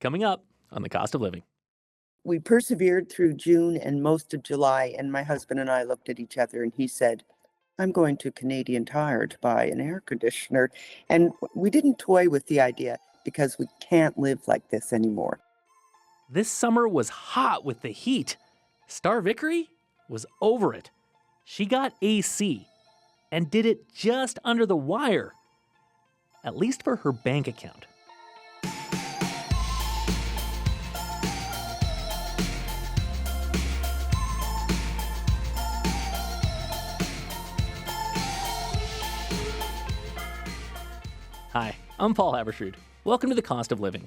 Coming up on The Cost of Living. We persevered through June and most of July, and my husband and I looked at each other and he said, I'm going to Canadian Tire to buy an air conditioner. And we didn't toy with the idea because we can't live like this anymore. This summer was hot with the heat. Star Vickery was over it. She got AC and did it just under the wire, at least for her bank account. Hi, I'm Paul Haberstrood. Welcome to The Cost of Living.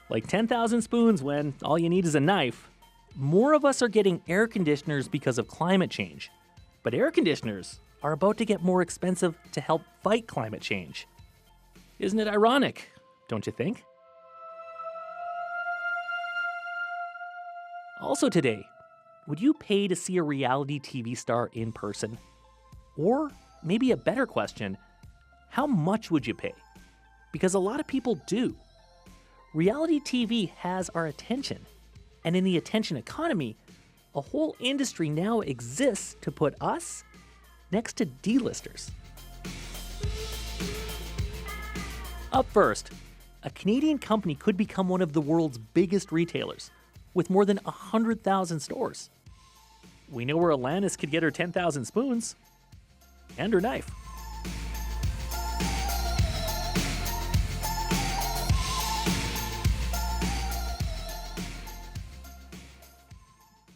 Like 10,000 spoons when all you need is a knife, more of us are getting air conditioners because of climate change. But air conditioners are about to get more expensive to help fight climate change. Isn't it ironic, don't you think? Also today, would you pay to see a reality TV star in person? Or maybe a better question, how much would you pay? Because a lot of people do. Reality TV has our attention. And in the attention economy, a whole industry now exists to put us next to D-listers. Up first, a Canadian company could become one of the world's biggest retailers, with more than 100,000 stores. We know where Alanis could get her 10,000 spoons and her knife.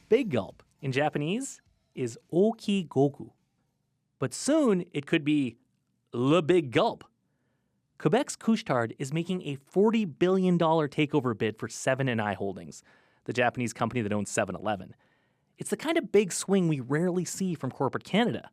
Big gulp in Japanese is okigoku. But soon it could be le big gulp. Quebec's Couche-Tard is making a $40 billion takeover bid for 7&I Holdings, the Japanese company that owns 7-Eleven. It's the kind of big swing we rarely see from corporate Canada.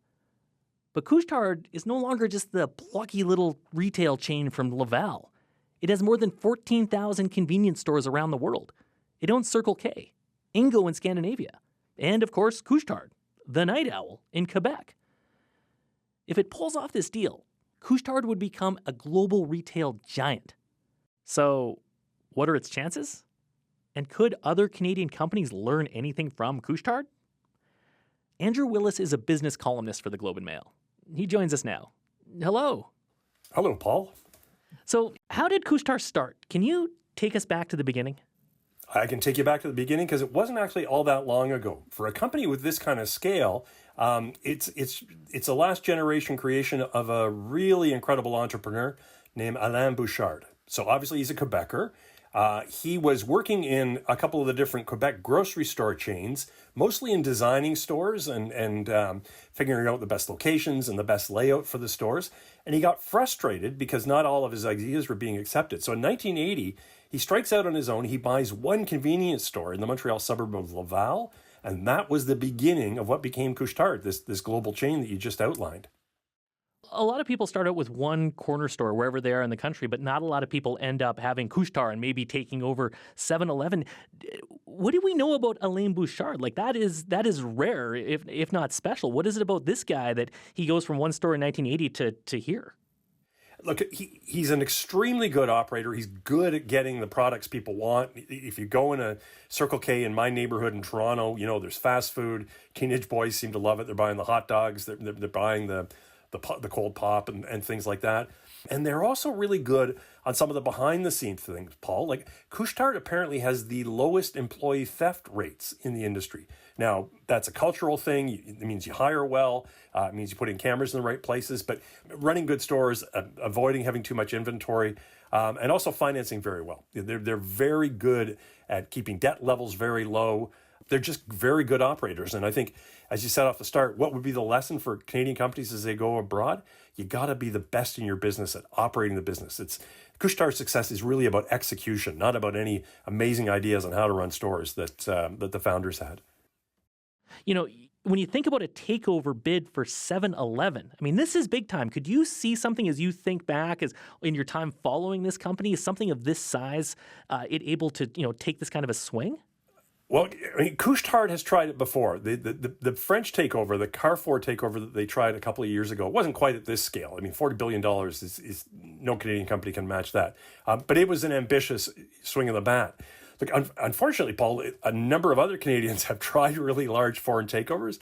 But Couche-Tard is no longer just the plucky little retail chain from Laval. It has more than 14,000 convenience stores around the world. It owns Circle K, Ingo in Scandinavia, and of course Couche-Tard, the night owl in Quebec. If it pulls off this deal, Couche-Tard would become a global retail giant. So, what are its chances? And could other Canadian companies learn anything from Couche-Tard? Andrew Willis is a business columnist for the Globe and Mail. He joins us now. Hello. Hello, Paul. So, how did Couche-Tard start? Can you take us back to the beginning? I can take you back to the beginning because it wasn't actually all that long ago. For a company with this kind of scale, it's a last generation creation of a really incredible entrepreneur named Alain Bouchard. So obviously he's a Quebecer. He was working in a couple of the different Quebec grocery store chains, mostly in designing stores and figuring out the best locations and the best layout for the stores. And he got frustrated because not all of his ideas were being accepted. So in 1980, he strikes out on his own. He buys one convenience store in the Montreal suburb of Laval. And that was the beginning of what became Couche-Tard, this global chain that you just outlined. A lot of people start out with one corner store wherever they are in the country, but not a lot of people end up having Couche-Tard and maybe taking over 7-Eleven. What do we know about Alain Bouchard? Like that is rare, if not special. What is it about this guy that he goes from one store in 1980 to here? Look, he's an extremely good operator. He's good at getting the products people want. If you go in a Circle K in my neighborhood in Toronto, you know, there's fast food. Teenage boys seem to love it. They're buying the hot dogs. They're buying the cold pop and things like that. And they're also really good on some of the behind-the-scenes things, Paul. Like, Couche-Tard apparently has the lowest employee theft rates in the industry. Now, that's a cultural thing. It means you hire well. It means you put in cameras in the right places. But running good stores, avoiding having too much inventory, and also financing very well. They're very good at keeping debt levels very low. They're just very good operators. And I think, as you said off the start, what would be the lesson for Canadian companies as they go abroad? You got to be the best in your business at operating the business. Couche-Tard's success is really about execution, not about any amazing ideas on how to run stores that the founders had. You know, when you think about a takeover bid for 7-Eleven, I mean, this is big time. Could you see something as you think back as in your time following this company? Is something of this size it able to, take this kind of a swing? Well, I mean, Couche-Tard has tried it before. The French takeover, the Carrefour takeover that they tried a couple of years ago, it wasn't quite at this scale. I mean, $40 billion is no Canadian company can match that. But it was an ambitious swing of the bat. Look, unfortunately, Paul, a number of other Canadians have tried really large foreign takeovers,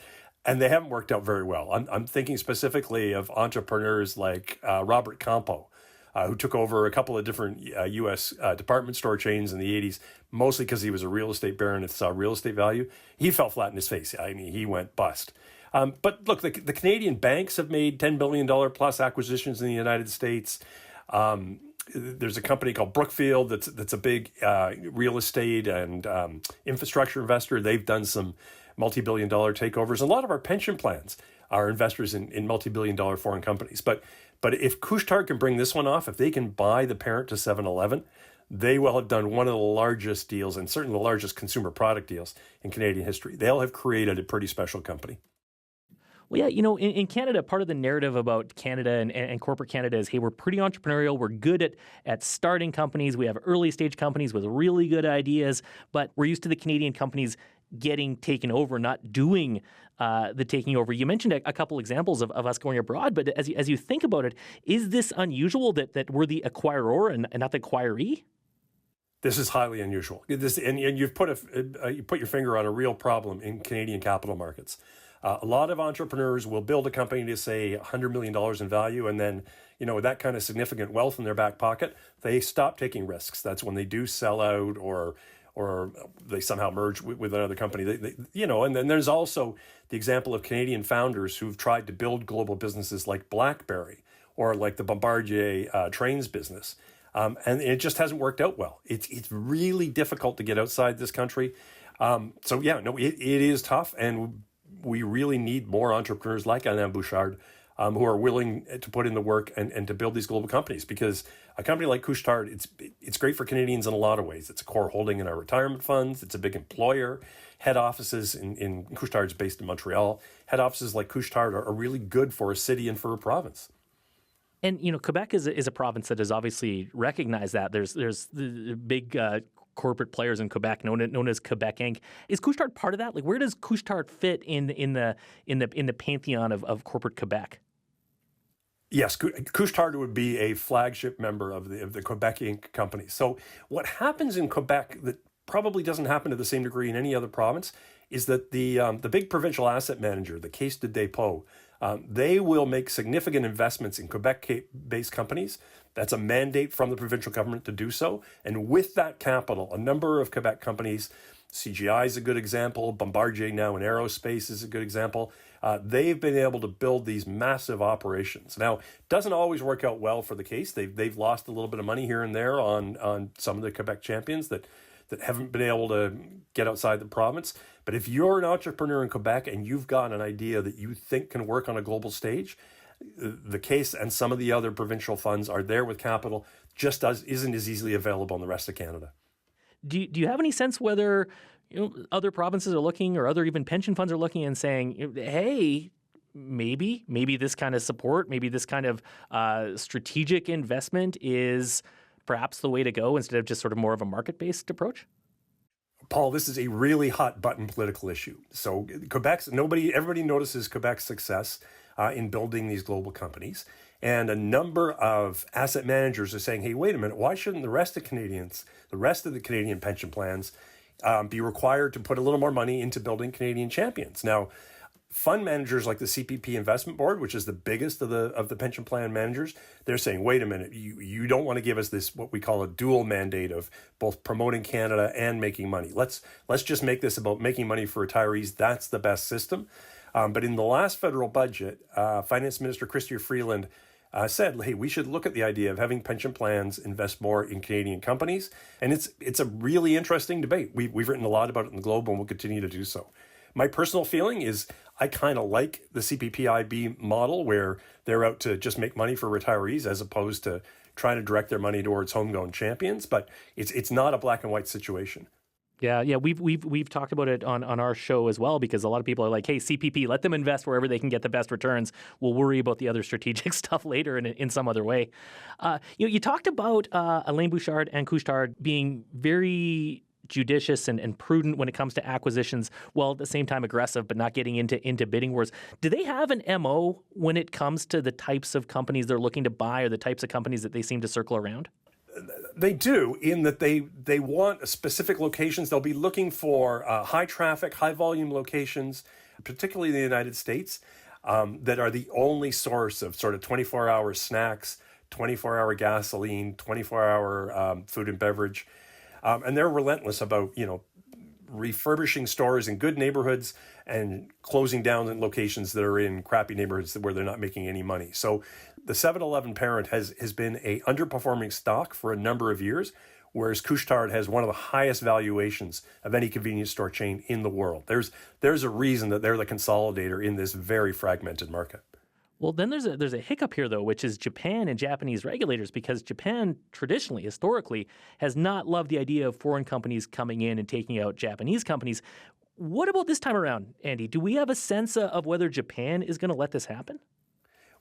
and they haven't worked out very well. I'm thinking specifically of entrepreneurs like Robert Campo, who took over a couple of different U.S. Department store chains in the 80s, mostly because he was a real estate baron and saw real estate value. He fell flat in his face. I mean, he went bust. But look, the Canadian banks have made $10 billion plus acquisitions in the United States. There's a company called Brookfield that's a big real estate and infrastructure investor. They've done some multi-billion dollar takeovers. A lot of our pension plans are investors in multi-billion dollar foreign companies. But if Couche-Tard can bring this one off, if they can buy the parent to 7-Eleven, they will have done one of the largest deals and certainly the largest consumer product deals in Canadian history. They'll have created a pretty special company. Well, yeah, in Canada, part of the narrative about Canada and corporate Canada is, hey, we're pretty entrepreneurial. We're good at starting companies. We have early stage companies with really good ideas, but we're used to the Canadian companies getting taken over, not doing the taking over. You mentioned a couple examples of us going abroad, but as you think about it, is this unusual that we're the acquirer and not the acquiree? This is highly unusual. And you've put you put your finger on a real problem in Canadian capital markets. A lot of entrepreneurs will build a company to, say, $100 million in value, and then, with that kind of significant wealth in their back pocket, they stop taking risks. That's when they do sell out or they somehow merge with another company. And then there's also the example of Canadian founders who've tried to build global businesses like BlackBerry or like the Bombardier trains business. And it just hasn't worked out well. It's really difficult to get outside this country. It is tough, and we really need more entrepreneurs like Alain Bouchard who are willing to put in the work and to build these global companies, because a company like Couche-Tard, it's great for Canadians in a lot of ways. It's a core holding in our retirement funds. It's a big employer. Head offices in Couche-Tard's based in Montreal. Head offices like Couche-Tard are really good for a city and for a province. And, Quebec is a province that has obviously recognized that. There's the big corporate players in Quebec known as Quebec Inc. Is Couche-Tard part of that? Like, where does Couche-Tard fit in the pantheon of corporate Quebec? Yes, Couche-Tard would be a flagship member of the Quebec Inc. company. So what happens in Quebec that probably doesn't happen to the same degree in any other province is that the big provincial asset manager, the Caisse de dépôt, they will make significant investments in Quebec-based companies. That's a mandate from the provincial government to do so. And with that capital, a number of Quebec companies, CGI is a good example, Bombardier now in aerospace is a good example, they've been able to build these massive operations. Now, it doesn't always work out well for the Caisse. They've lost a little bit of money here and there on some of the Quebec champions that haven't been able to get outside the province. But if you're an entrepreneur in Quebec and you've got an idea that you think can work on a global stage, the Caisse and some of the other provincial funds are there with capital, just isn't as easily available in the rest of Canada. Do you have any sense whether other provinces are looking, or other even pension funds are looking and saying, hey, maybe this kind of support, maybe this kind of strategic investment is perhaps the way to go instead of just sort of more of a market-based approach? Paul, this is a really hot button political issue. So everybody notices Quebec's success in building these global companies. And a number of asset managers are saying, hey, wait a minute, why shouldn't the rest of the Canadian pension plans be required to put a little more money into building Canadian champions? Now, fund managers like the CPP Investment Board, which is the biggest of the pension plan managers, they're saying, wait a minute, you don't want to give us this, what we call a dual mandate of both promoting Canada and making money. Let's just make this about making money for retirees. That's the best system. But in the last federal budget, Finance Minister Chrystia Freeland said, hey, we should look at the idea of having pension plans invest more in Canadian companies. And it's a really interesting debate. We've written a lot about it in the Globe, and we'll continue to do so. My personal feeling is I kind of like the CPPIB model, where they're out to just make money for retirees as opposed to trying to direct their money towards homegrown champions. But it's not a black and white situation. Yeah, we've talked about it on our show as well, because a lot of people are like, hey, CPP, let them invest wherever they can get the best returns. We'll worry about the other strategic stuff later in some other way. You talked about Alain Bouchard and Couche-Tard being very judicious and prudent when it comes to acquisitions, while at the same time aggressive, but not getting into bidding wars. Do they have an MO when it comes to the types of companies they're looking to buy or the types of companies that they seem to circle around? They do, in that they want specific locations. They'll be looking for high traffic, high volume locations, particularly in the United States, that are the only source of sort of 24-hour snacks, 24-hour gasoline, 24-hour food and beverage. And they're relentless about, refurbishing stores in good neighborhoods and closing down in locations that are in crappy neighborhoods where they're not making any money. So the 7-Eleven parent has been a underperforming stock for a number of years, whereas Couche-Tard has one of the highest valuations of any convenience store chain in the world. There's a reason that they're the consolidator in this very fragmented market. Well, then there's a hiccup here, though, which is Japan and Japanese regulators, because Japan traditionally, historically, has not loved the idea of foreign companies coming in and taking out Japanese companies. What about this time around, Andy? Do we have a sense of whether Japan is going to let this happen?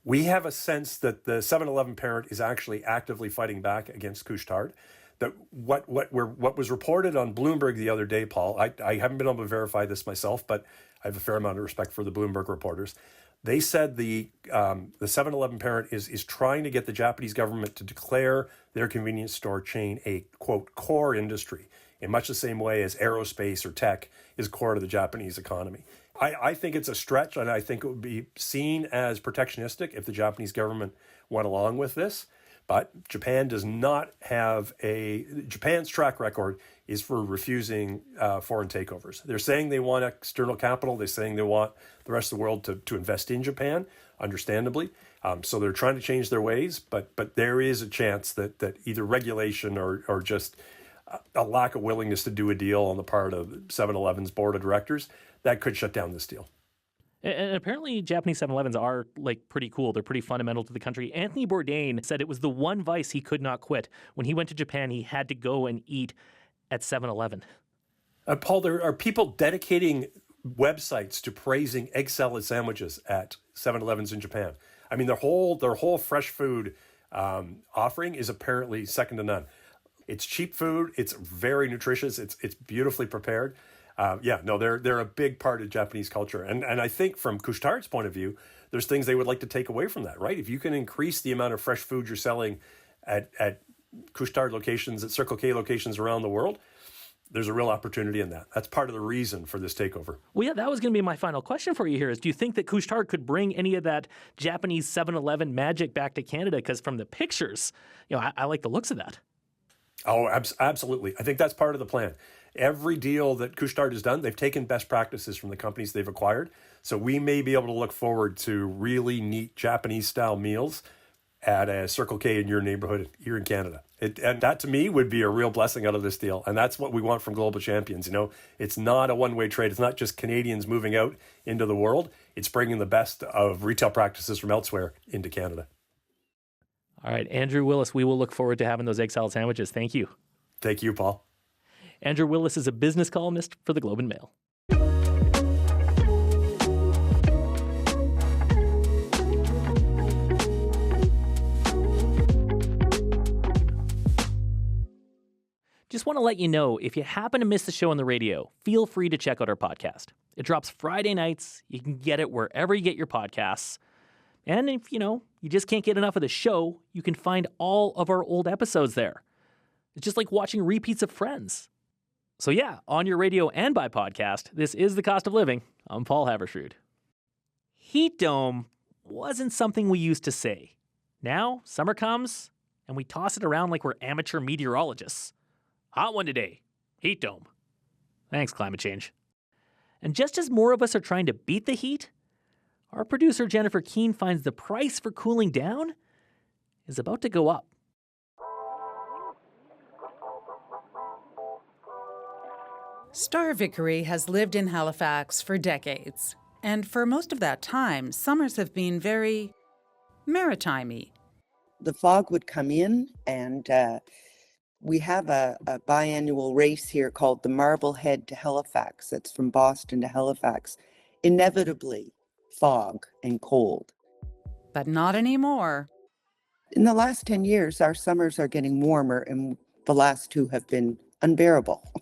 We have a sense that the 7-Eleven parent is actually actively fighting back against Couche-Tard. That what was reported on Bloomberg the other day, Paul, I haven't been able to verify this myself, but I have a fair amount of respect for the Bloomberg reporters. They said the 7-Eleven parent is trying to get the Japanese government to declare their convenience store chain a, quote, core industry, in much the same way as aerospace or tech is core to the Japanese economy. I think it's a stretch, and I think it would be seen as protectionistic if the Japanese government went along with this. But Japan does not have Japan's track record is for refusing foreign takeovers. They're saying they want external capital. They're saying they want the rest of the world to invest in Japan, understandably. So they're trying to change their ways, but there is a chance that either regulation or just a lack of willingness to do a deal on the part of 7-Eleven's board of directors, that could shut down this deal. And apparently Japanese 7-Elevens are pretty cool. They're pretty fundamental to the country. Anthony Bourdain said it was the one vice he could not quit. When he went to Japan, he had to go and eat at 7-Eleven. Paul, there are people dedicating websites to praising egg salad sandwiches at 7-Elevens in Japan. I mean, their whole fresh food offering is apparently second to none. It's cheap food. It's very nutritious. It's beautifully prepared. They're a big part of Japanese culture. And I think from Couche-Tard's point of view, there's things they would like to take away from that, right? If you can increase the amount of fresh food you're selling at Couche-Tard locations, at Circle K locations around the world, there's a real opportunity in that. That's part of the reason for this takeover. Well, yeah, that was going to be my final question for you here is, do you think that Couche-Tard could bring any of that Japanese 7-Eleven magic back to Canada? Because from the pictures, I like the looks of that. Oh, absolutely. I think that's part of the plan. Every deal that Couche-Tard has done, they've taken best practices from the companies they've acquired. So we may be able to look forward to really neat Japanese-style meals at a Circle K in your neighborhood here in Canada. And that, to me, would be a real blessing out of this deal. And that's what we want from Global Champions. It's not a one-way trade. It's not just Canadians moving out into the world. It's bringing the best of retail practices from elsewhere into Canada. All right, Andrew Willis, we will look forward to having those egg salad sandwiches. Thank you. Thank you, Paul. Andrew Willis is a business columnist for the Globe and Mail. Just want to let you know, if you happen to miss the show on the radio, feel free to check out our podcast. It drops Friday nights. You can get it wherever you get your podcasts. And if, you just can't get enough of the show, you can find all of our old episodes there. It's just like watching repeats of Friends. So yeah, on your radio and by podcast, this is The Cost of Living. I'm Paul Havershrud. Heat dome wasn't something we used to say. Now, summer comes, and we toss it around like we're amateur meteorologists. Hot one today. Heat dome. Thanks, climate change. And just as more of us are trying to beat the heat, our producer Jennifer Keene finds the price for cooling down is about to go up. Star Vickery has lived in Halifax for decades, and for most of that time, summers have been very maritime-y. The fog would come in, and we have a biannual race here called the Marblehead to Halifax. That's from Boston to Halifax. Inevitably, fog and cold. But not anymore. In the last 10 years, our summers are getting warmer, and the last two have been unbearable.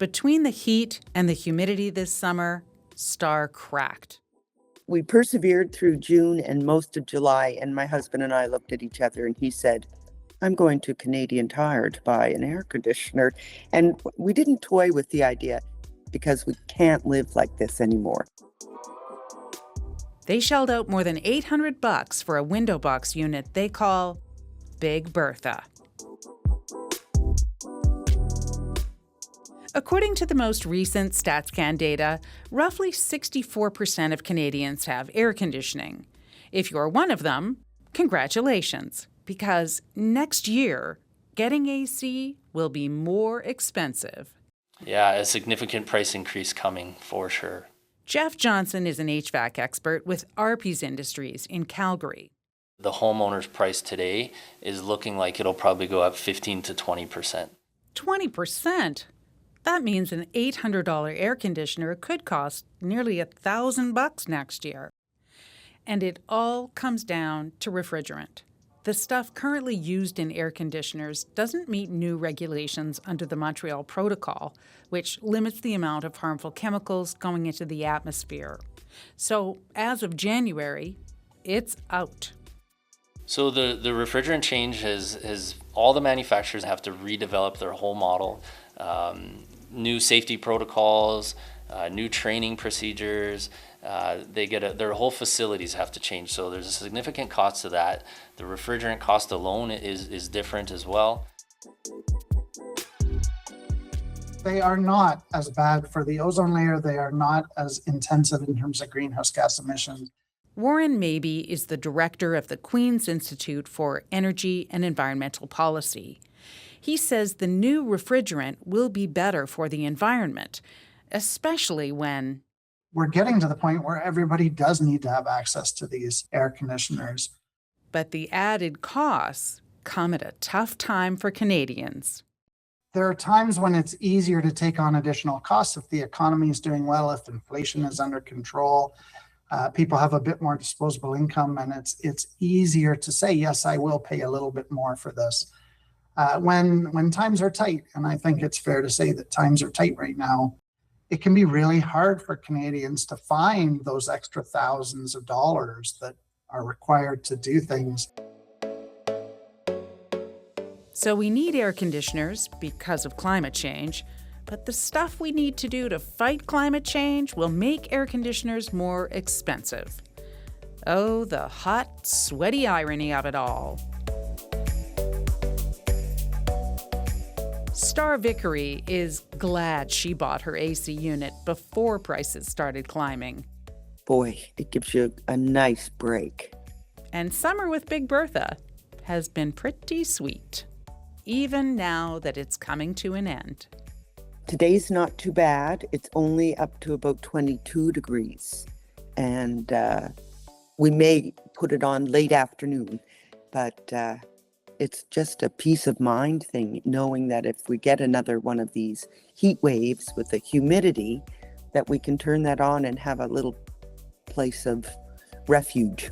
between the heat and the humidity this summer, Star cracked. We persevered through June and most of July, and my husband and I looked at each other and he said, I'm going to Canadian Tire to buy an air conditioner. And we didn't toy with the idea because we can't live like this anymore. They shelled out more than $800 for a window box unit they call Big Bertha. According to the most recent StatsCan data, roughly 64% of Canadians have air conditioning. If you're one of them, congratulations, because next year, getting AC will be more expensive. Yeah, a significant price increase coming for sure. Jeff Johnson is an HVAC expert with Arpes Industries in Calgary. The homeowner's price today is looking like it'll probably go up 15 to 20%. 20%? That means an $800 air conditioner could cost nearly $1,000 next year. And it all comes down to refrigerant. The stuff currently used in air conditioners doesn't meet new regulations under the Montreal Protocol, which limits the amount of harmful chemicals going into the atmosphere. So, as of January, it's out. So the refrigerant change has all the manufacturers have to redevelop their whole model. New safety protocols, new training procedures. Their whole facilities have to change. So there's a significant cost to that. The refrigerant cost alone is different as well. They are not as bad for the ozone layer. They are not as intensive in terms of greenhouse gas emissions. Warren Mabey is the director of the Queen's Institute for Energy and Environmental Policy. He says the new refrigerant will be better for the environment, especially when we're getting to the point where everybody does need to have access to these air conditioners. But the added costs come at a tough time for Canadians. There are times when it's easier to take on additional costs if the economy is doing well, if inflation is under control. People have a bit more disposable income, and it's easier to say, yes, I will pay a little bit more for this. When times are tight, and I think it's fair to say that times are tight right now, it can be really hard for Canadians to find those extra thousands of dollars that are required to do things. So we need air conditioners because of climate change, but the stuff we need to do to fight climate change will make air conditioners more expensive. Oh, the hot, sweaty irony of it all. Star Vickery is glad she bought her AC unit before prices started climbing. Boy, it gives you a nice break. And summer with Big Bertha has been pretty sweet, even now that it's coming to an end. Today's not too bad. It's only up to about 22 degrees. And we may put it on late afternoon, but it's just a peace of mind thing, knowing that if we get another one of these heat waves with the humidity, that we can turn that on and have a little place of refuge.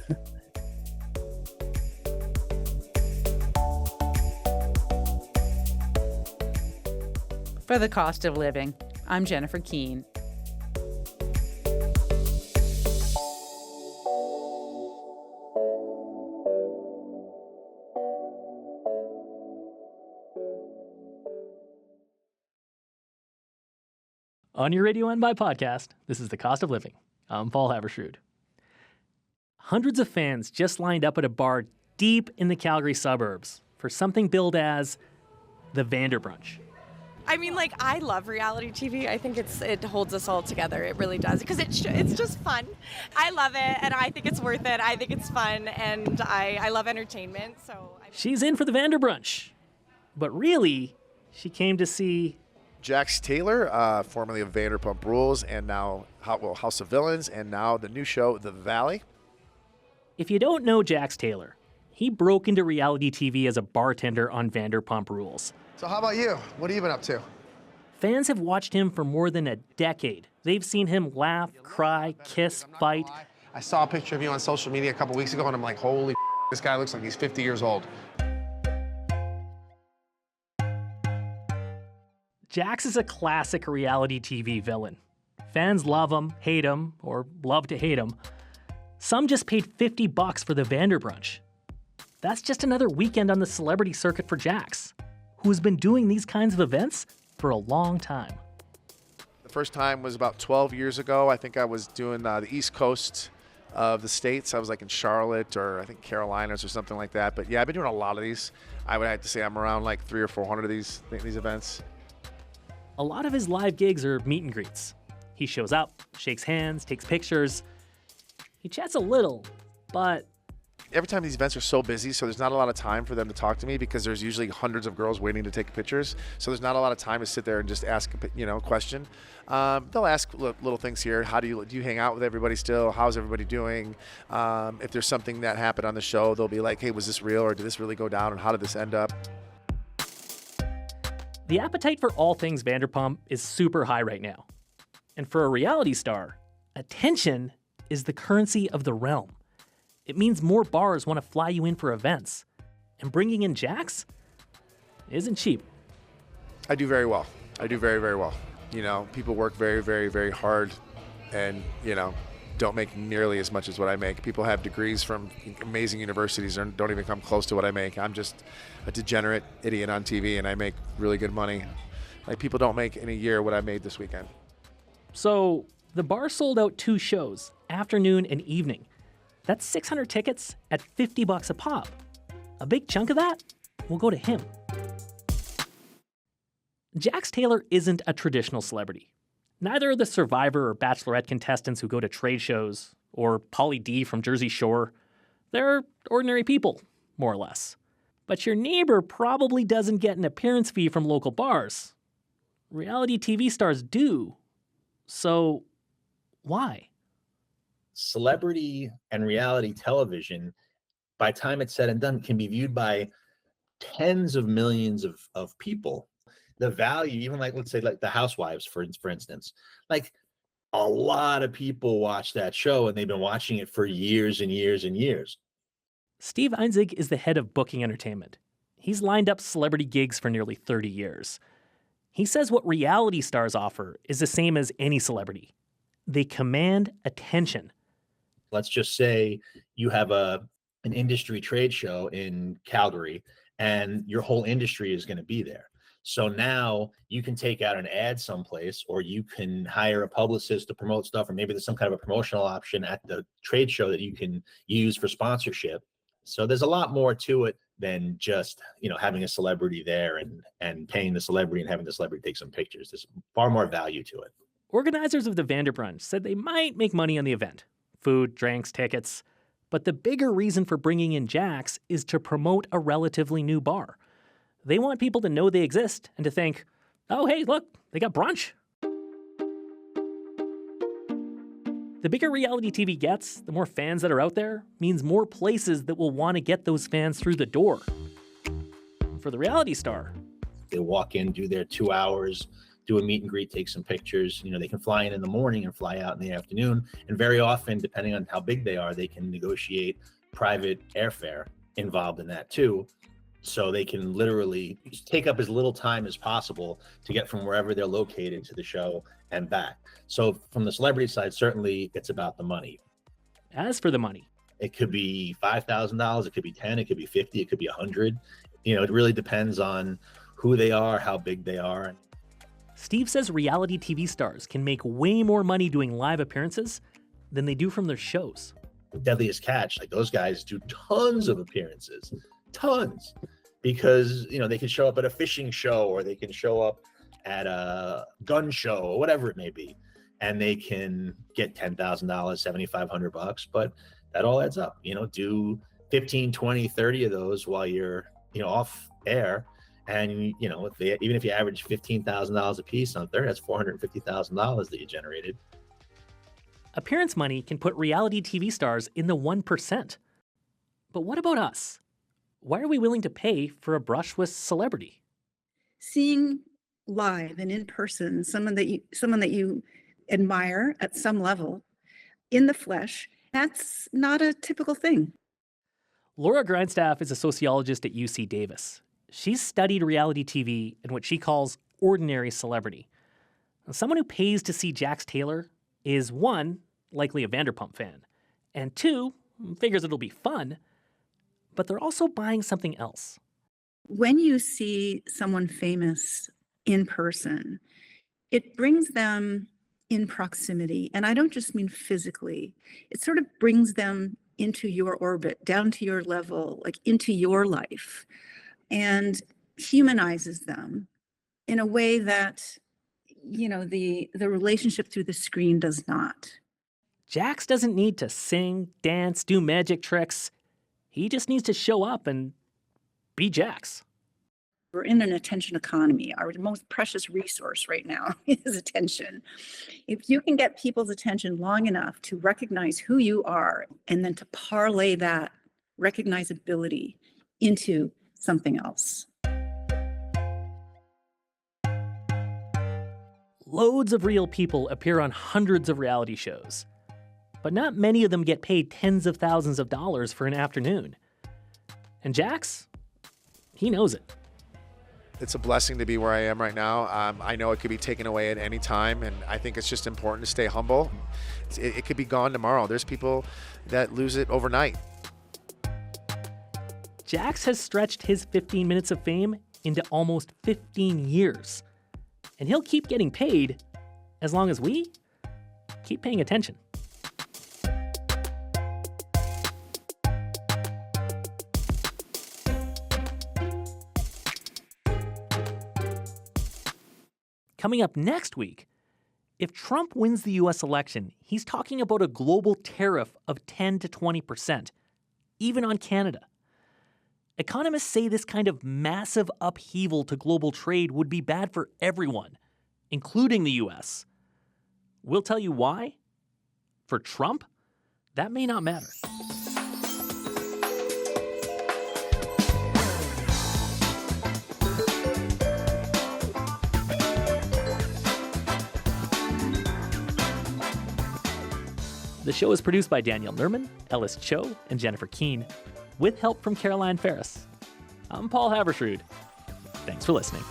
For the cost of living, I'm Jennifer Keane. On your radio and by podcast, this is The Cost of Living. I'm Paul Haberstrood. Hundreds of fans just lined up at a bar deep in the Calgary suburbs for something billed as the Vanderbrunch. I mean, like, I love reality TV. I think it holds us all together. It really does, because it's just fun. I love it, and I think it's worth it. I think it's fun, and I love entertainment. She's in for the Vanderbrunch, but really, she came to see Jax Taylor, formerly of Vanderpump Rules, and now House of Villains, and now the new show, The Valley. If you don't know Jax Taylor, he broke into reality TV as a bartender on Vanderpump Rules. So how about you? What have you been up to? Fans have watched him for more than a decade. They've seen him laugh, cry, kiss, fight. I saw a picture of you on social media a couple weeks ago, and I'm like, holy this guy looks like he's 50 years old. Jax is a classic reality TV villain. Fans love him, hate him, or love to hate him. Some just paid $50 for the Vanderbrunch. That's just another weekend on the celebrity circuit for Jax, who's been doing these kinds of events for a long time. The first time was about 12 years ago. I think I was doing the East Coast of the States. I was like in Charlotte or I think Carolinas or something like that. But yeah, I've been doing a lot of these. I would have to say I'm around like 300 or 400 of these events. A lot of his live gigs are meet and greets. He shows up, shakes hands, takes pictures. He chats a little, but every time these events are so busy, so there's not a lot of time for them to talk to me because there's usually hundreds of girls waiting to take pictures. So there's not a lot of time to sit there and just ask a question. They'll ask little things here. How do you hang out with everybody still? How's everybody doing? If there's something that happened on the show, they'll be like, hey, was this real or did this really go down and how did this end up? The appetite for all things Vanderpump is super high right now. And for a reality star, attention is the currency of the realm. It means more bars want to fly you in for events. And bringing in Jax isn't cheap. I do very well. I do very, very well. People work very, very, very hard and, don't make nearly as much as what I make. People have degrees from amazing universities and don't even come close to what I make. I'm just a degenerate idiot on TV and I make really good money. Like people don't make in a year what I made this weekend. So the bar sold out 2 shows, afternoon and evening. That's 600 tickets at $50 a pop. A big chunk of that will go to him. Jax Taylor isn't a traditional celebrity. Neither are the Survivor or Bachelorette contestants who go to trade shows, or Pauly D from Jersey Shore. They're ordinary people, more or less. But your neighbor probably doesn't get an appearance fee from local bars. Reality TV stars do. So, why? Celebrity and reality television, by the time it's said and done, can be viewed by tens of millions of people. The value, even like, let's say like the Housewives, for instance, like a lot of people watch that show and they've been watching it for years and years and years. Steve Einzig is the head of booking entertainment. He's lined up celebrity gigs for nearly 30 years. He says what reality stars offer is the same as any celebrity. They command attention. Let's just say you have an industry trade show in Calgary and your whole industry is going to be there. So now you can take out an ad someplace or you can hire a publicist to promote stuff, or maybe there's some kind of a promotional option at the trade show that you can use for sponsorship. So there's a lot more to it than just, having a celebrity there and paying the celebrity and having the celebrity take some pictures. There's far more value to it. Organizers of the Vanderbrunch said they might make money on the event. Food, drinks, tickets. But the bigger reason for bringing in Jax is to promote a relatively new bar. They want people to know they exist and to think, oh, hey, look, they got brunch. The bigger reality TV gets, the more fans that are out there, means more places that will want to get those fans through the door. For the reality star, they walk in, do their 2 hours, do a meet and greet, take some pictures. They can fly in the morning and fly out in the afternoon. And very often, depending on how big they are, they can negotiate private airfare involved in that too. So they can literally take up as little time as possible to get from wherever they're located to the show and back. So from the celebrity side, certainly it's about the money. As for the money, it could be $5,000, it could be 10, it could be 50, it could be 100. It really depends on who they are, how big they are. Steve says reality TV stars can make way more money doing live appearances than they do from their shows. Deadliest Catch, like those guys do tons of appearances. Tons, because they can show up at a fishing show or they can show up at a gun show or whatever it may be, and they can get $10,000, $7,500, but that all adds up. Do 15, 20, 30 of those while you're off air, and even if you average $15,000 a piece on 30, that's $450,000 that you generated. Appearance money can put reality TV stars in the 1%. But what about us? Why are we willing to pay for a brush with celebrity? Seeing live and in person someone that you admire at some level in the flesh, that's not a typical thing. Laura Grindstaff is a sociologist at UC Davis. She's studied reality TV and what she calls ordinary celebrity. Someone who pays to see Jax Taylor is, one, likely a Vanderpump fan, and two, figures it'll be fun, but they're also buying something else. When you see someone famous in person, it brings them in proximity. And I don't just mean physically. It sort of brings them into your orbit, down to your level, like into your life, and humanizes them in a way that, the relationship through the screen does not. Jax doesn't need to sing, dance, do magic tricks. He just needs to show up and be Jax. We're in an attention economy. Our most precious resource right now is attention. If you can get people's attention long enough to recognize who you are and then to parlay that recognizability into something else. Loads of real people appear on hundreds of reality shows, but not many of them get paid tens of thousands of dollars for an afternoon. And Jax, he knows it. It's a blessing to be where I am right now. I know it could be taken away at any time, and I think it's just important to stay humble. It could be gone tomorrow. There's people that lose it overnight. Jax has stretched his 15 minutes of fame into almost 15 years. And he'll keep getting paid as long as we keep paying attention. Coming up next week, if Trump wins the U.S. election, he's talking about a global tariff of 10 to 20%, even on Canada. Economists say this kind of massive upheaval to global trade would be bad for everyone, including the U.S. We'll tell you why. For Trump, that may not matter. The show is produced by Daniel Nerman, Ellis Cho, and Jennifer Keene, with help from Caroline Ferris. I'm Paul Haversrud. Thanks for listening.